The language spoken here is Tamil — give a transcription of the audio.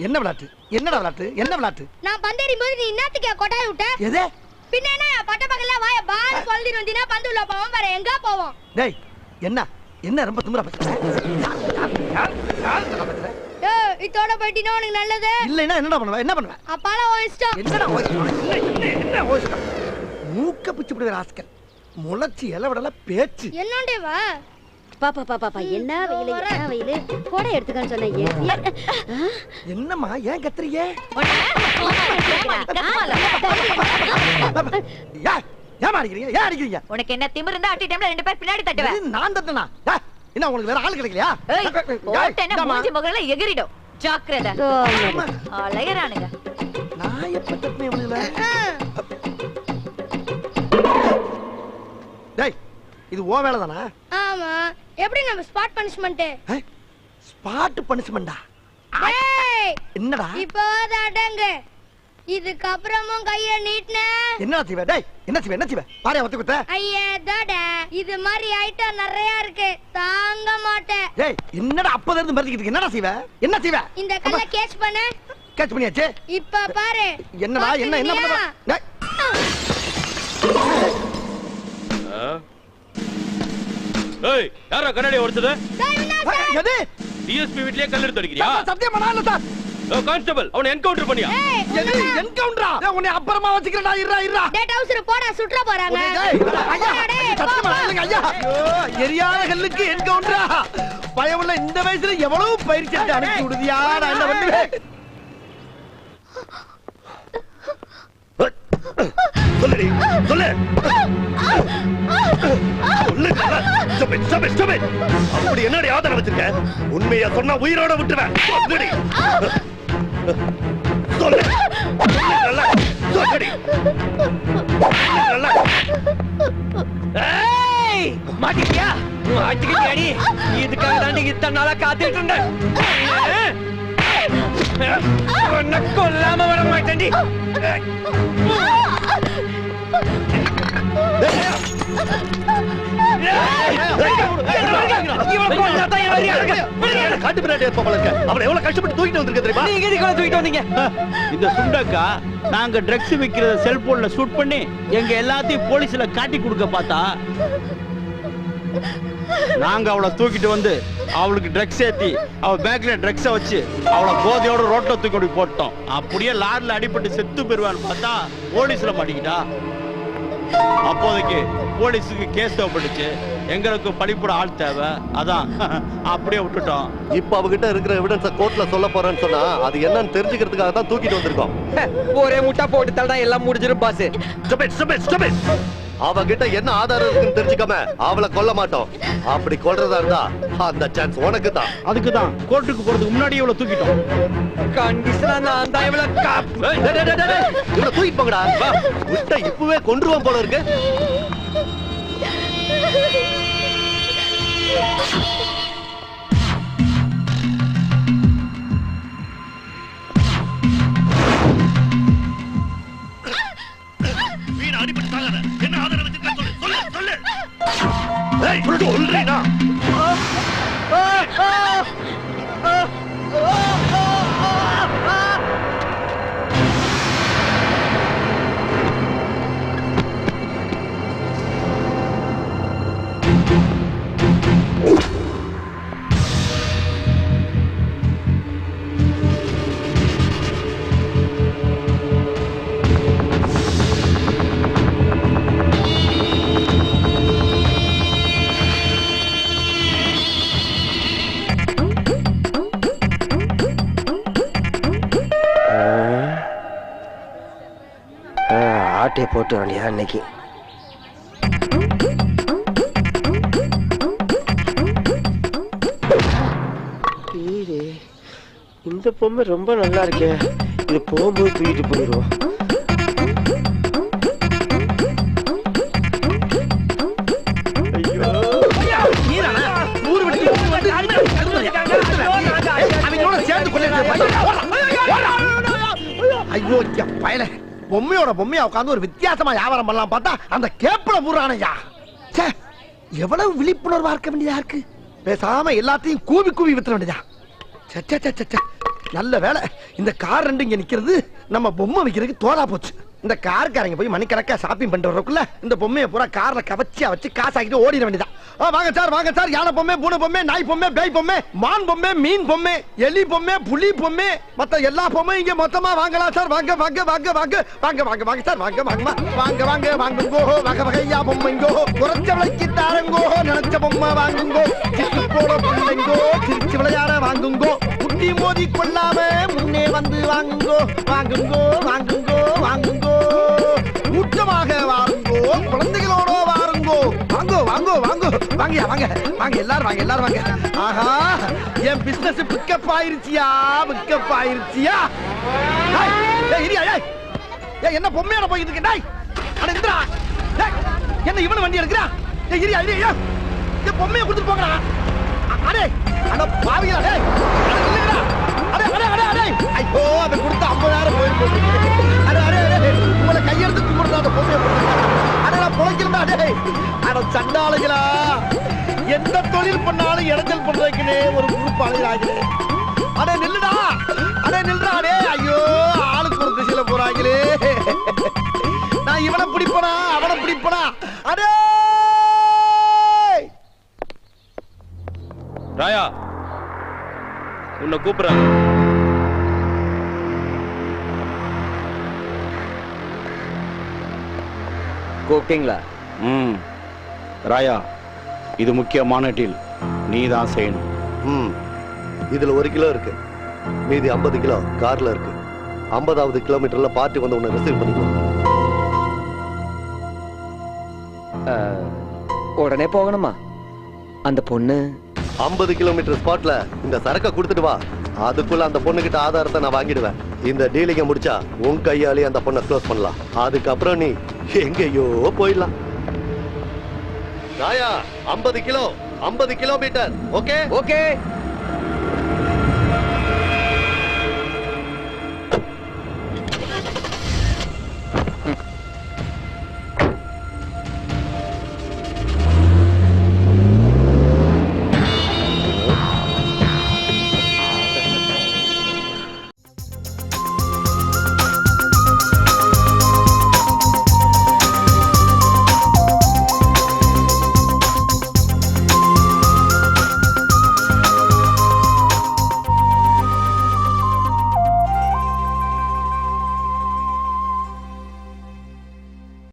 என்ன விளையாட்டு என்னடா விளையாட்டு என்ன விளையாட்டு நான் பந்தேறியும் போது நீ என்னத்துக்கு கொட்டாய் விட்ட எது பின்ன என்ன பட்ட பகல்ல வாய பால் சொல்லிட்டு வந்தினா பந்து உள்ள போவோம் வேற எங்க போவோம் டேய் என்ன என்ன ரொம்ப திமிரா பேசுற ஏய் இதோட போய்டினா உனக்கு நல்லது இல்லனா என்னடா பண்ணுவ என்ன பண்ணுவ அப்பால ஓயிஸ்டா என்னடா என்ன ஓயிஸ்டா மூக்க பிச்சு பிடிக்கிற ஆஸ்கர் முளச்சி இலவடல பேச்சு என்னண்டே வா பாப்பா என்ன வெயிலு கோடை எடுத்துக்கன்னு சொன்னேன் என்னம்மா ஏன் கத்துறீங்க ஏன் அடிக்கிறீங்க உனக்கு என்ன திமிரு இருந்தா அட்டி டைம்ல ரெண்டு பேர் பின்னாடி தட்டுவேன் நான் தட்டனா என்ன உங்களுக்கு வேற ஆள் கிடைக்கலையா போட்டேன்னா மூஞ்சி முகல எகிரிடும் ஜாக்கிரதை அலையறானுங்க நான் எப்ப தட்டுனே இவனுங்கள டேய் இது ஓ வேலை தானா ஆமா எப்படி நம்ம ஸ்பாட் பனிஷ்மென்ட் ஸ்பாட் பனிஷ்மென்ட்டா ஏய் என்னடா இப்போ அடங்க இதுக்கு அப்புறமும் கைய நீட்ன என்ன செய்வே டேய் என்ன செய்வே பாரு வந்து குத்த ஐயே டடா இது மாதிரி ஐட்டம் நிறைய இருக்கு தாங்க மாட்டேன் டேய் என்னடா அப்பத இருந்து மறந்துக்கிட்டு என்னடா செய்வே என்ன செய்வே இந்த கல்ல கேட்ச் பண்ணியாச்சே இப்ப பாரு என்னடா என்ன பண்ணற டேய் ஏய் யாரா கண்ணாடி ஓடுது எது டிஎஸ்பி வீட்லயே கல்ல எடுத்து அடிக்கறியா சத்தியமா நான் சார் ஓ கான்ஸ்டபிள் அவனை என்கவுண்டர் பண்ணியா எது என்கவுண்டரா உன்னை அப்புறமா வச்சிக்கிறடா இருடா டேட் ஹவுஸ்ல போடா சுற்ற போறாங்க ஐயா சத்தியமா இல்லங்க ஐயா ஐயோ எரியாத கல்லுக்கு என்கவுண்டரா பயமுள்ள இந்த வயசுல எவ்வளவு பயிற்சி எடுத்து அனுப்பி விடுதியா நான் என்ன பண்ணுவேன் சொல்லு அப்படி என்னடி ஆதரவு வச்சிருக்க உண்மையா சொன்னா உயிரோட விட்டுவேன் சொல்லு மாட்டிக்கியா மாட்டிக்கிட்டியாடி இதுக்காக தாண்டி இத்தனை நாளா காத்துட்டு இருந்தேன் கொல்லாம வர மாட்டேன்டி இந்த சுண்டக்கா நாங்க ட்ரக்ஸ் விக்கிறத செல்போன்ல ஷூட் பண்ணி எங்க எல்லாத்தையும் போலீஸ்ல காட்டி கொடுக்க பார்த்தா நாங்க அவளை தூக்கிட்டு வந்து அவளுக்கு ட்ரக்ஸ் ஏத்தி அவ பேக்ல ட்ரக்ஸ வச்சு அவளை போதையோட ரோட்ல தூக்கி போட்டோம். அப்படியே லாரில அடிபட்டு செத்து போயிருவான்னு பார்த்தா போலீஸ்ல மாட்டிக்கிட்டா. அப்போதைக்கு போலீஸுக்கு கேஸ் தேவைப்பட்டுச்சு, எங்களுக்கு படிப்புட ஆள் தேவை, அதான் அப்படியே விட்டுட்டோம். இப்ப அவகிட்ட இருக்கிற எவிடன்ஸ கோர்ட்ல சொல்ல போறேன்னு சொன்னா அது என்னன்னு தெரிஞ்சுக்கிறதுக்காக தான் தூக்கிட்டு வந்திருக்கோம். ஒரே முட்டா போட்டு தான் எல்லாம் முடிஞ்சிரும் பாஸ். அவகிட்ட என்ன ஆதாரம் இருக்குன்னு தெரிஞ்சுக்காம அவளை கொல்ல மாட்டோம். அப்படி கொல்றதா இருந்தா அந்த சான்ஸ் உனக்கு தான். அதுக்கு தான் கோர்ட்டுக்கு போறதுக்கு முன்னாடியே இவளை தூக்கிட்டோம். கண்டிஷனா நான் தான் இவளை இவளை தூக்கிட்டு போங்கடா. விட்ட இப்பவே கொன்றுவான் போல இருக்கு. என்ன ஆதாரம் வச்சிருக்க சொல்லு சொல்லு. ஏய் சொல்றீனா? ஆட்டையை போட்டு வேண்டியா இன்னைக்கு. இந்த பொம்மை ரொம்ப நல்லா இருக்கே. இது போகும்போது தூக்கிட்டு போயிடுவோம். ஐயோ பயல பொம்மையோட பொம்மையா உட்காந்து ஒரு வித்தியாசமா வியாபாரம் பண்ணலாம் பார்த்தா அந்த கேப்பல பூரானையா. எவ்வளவு விழிப்புணர்வா இருக்க வேண்டியதா இருக்கு. பேசாம எல்லாத்தையும் கூவி கூவி வித்துற வேண்டியதா. நல்ல வேலை இந்த கார் ரெண்டு இங்க நிக்கிறது நம்ம பொம்மை வைக்கிறதுக்கு தோதா போச்சு. இந்த கார்காரங்க போய் மணிக்கணக்கா ஷாப்பிங் பண்ணிட்டு வரக்குள்ள இந்த பொம்மையை பூரா கார்ல கவச்சியா வச்சு காசாக்கிட்டு ஓடிட வேண்டியதான். வாங்க சார் யானை பொம்மை, பூனை பொம்மை, நாய் பொம்மை, பேய் பொம்மை, மான் பொம்மை, மீன் பொம்மை, எலி பொம்மை, புலி பொம்மை, மத்த எல்லா பொம்மையும் இங்க மொத்தமா வாங்கலாம் சார். வாங்க வாங்க வாங்க வாங்க வாங்க வாங்க வாங்க சார். வாங்க வாங்க வாங்க வாங்க வாங்குங்கோ. வகை வகையா பொம்மைங்கோ. குறைச்ச விலைக்கு தாரங்கோ. நினைச்ச பொம்மை வாங்குங்கோ. சிட்டு போட பிள்ளைங்கோ. சிரிச்சு விளையாட வாங்குங்கோ. குட்டி மோதி கொள்ளாம முன்னே வந்து வாங்குங்கோ. வாங்குங்கோ வாங்குங்கோ வாங்குங்கோ. கூட்டமாக வாருங்கோ. குழந்தைகளோட வாருங்கோ. வாங்கோ வாங்கோ வாங்கோ வாங்கயா வாங்க வாங்க எல்லாரும் வாங்க எல்லாரும் வாங்க. ஆஹா என் பிசினஸ் பிக்கப் ஆயிருச்சியா பிக்கப் ஆயிருச்சியா. என்ன பொம்மையோட போயிட்டு இருக்க? இந்திரா என்ன இவனு வண்டி எடுக்கிறா? பொம்மையை கொடுத்துட்டு போங்கடா. அடே அட பாவிகளா. டேய் அடே அடே அடே அடே. ஐயோ அதை கொடுத்து 50,000 போயிருக்கு. அடே அடே அடே உங்களை கையெடுத்து கும்பிடுறா அந்த பொம்மையை கொடுத்து. அடே நான் பொழைக்கிறா. டேய் அட சண்டாளுகளா. எந்த தொழில் பண்ணாலும் இடைஞ்சல் பண்றதுக்குன்னு ஒரு குரூப் ஆளுகிறாங்களே. அடே நில்லுடா. அடே நில்லுடா. அடே ஐயோ ஆளுக்கு ஒரு திசையில போறாங்களே. நான் இவனை பிடிப்பனா அவனை பிடிப்பனா. அடே ராயா உன்னை கூப்பிடுறாங்க. கூப்பிட்டீங்களா? ராயா இது முக்கியமான டீல். நீ தான் செய்யணும். இதுல 1 கிலோ இருக்கு. மீதி 50 கிலோ கார்ல இருக்கு. 50வது கிலோமீட்டர்ல பார்ட்டி வந்து உன்னை ரிசீவ் பண்ணிக்குவோம். உடனே போகணுமா? அந்த பொண்ணு 50 கிலோமீட்டர் ஸ்பாட்ல இந்த சரக்கை கொடுத்துட்டு வா. அதுக்குள்ள அந்த பொண்ணு கிட்ட ஆதாரத்தை நான் வாங்கிடுவேன். இந்த டீலிங்க முடிச்சா உன் கையாலே அந்த பொண்ணை க்ளோஸ் பண்ணலாம். அதுக்கப்புறம் நீ எங்கேயோ போயிடலாம். ராயா 50 கிலோ 50 கிலோமீட்டர். Okay okay